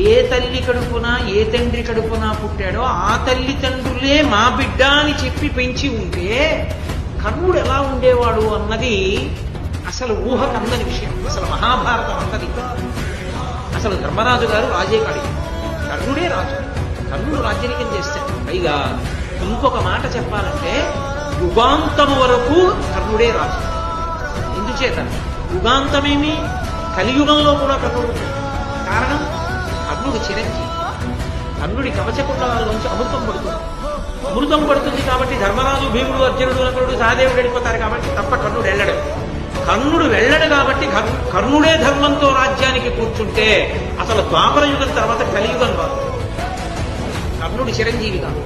ఏ తల్లి కడుపున ఏ తండ్రి కడుపున పుట్టాడో ఆ తల్లిదండ్రులే మా బిడ్డ అని చెప్పి పెంచి ఉంటే కర్ణుడు ఎలా ఉండేవాడు అన్నది అసలు ఊహకందని విషయం. అసలు మహాభారతం అన్నది అసలు ధర్మరాజు గారు రాజే కాడు, కర్ణుడే రాజు. కర్ణుడు రాజ్యనికం చేస్తాడు. పైగా ఇంకొక మాట చెప్పాలంటే యుగాంతము వరకు కర్ణుడే రాజు. ఎందుచేత యుగాంతమేమి, కలియుగంలో కూడా కర్ణుడు. కారణం కర్ణుడు చిరంజీవి. కర్ణుడి కవచకుండలాల్లోంచి అమృతం పడుతుంది కాబట్టి ధర్మరాజు, భీముడు, అర్జునుడు, నకులుడు, సహదేవుడు వెళ్ళిపోతారు కాబట్టి తప్ప కర్ణుడు వెళ్ళడు. కర్ణుడు వెళ్ళడు కాబట్టి కర్ణుడే ధర్మంతో రాజ్యానికి కూర్చుంటే అసలు ద్వాపర యుగం తర్వాత కలియుగం కాదు. కర్ణుడు చిరంజీవి కాదు.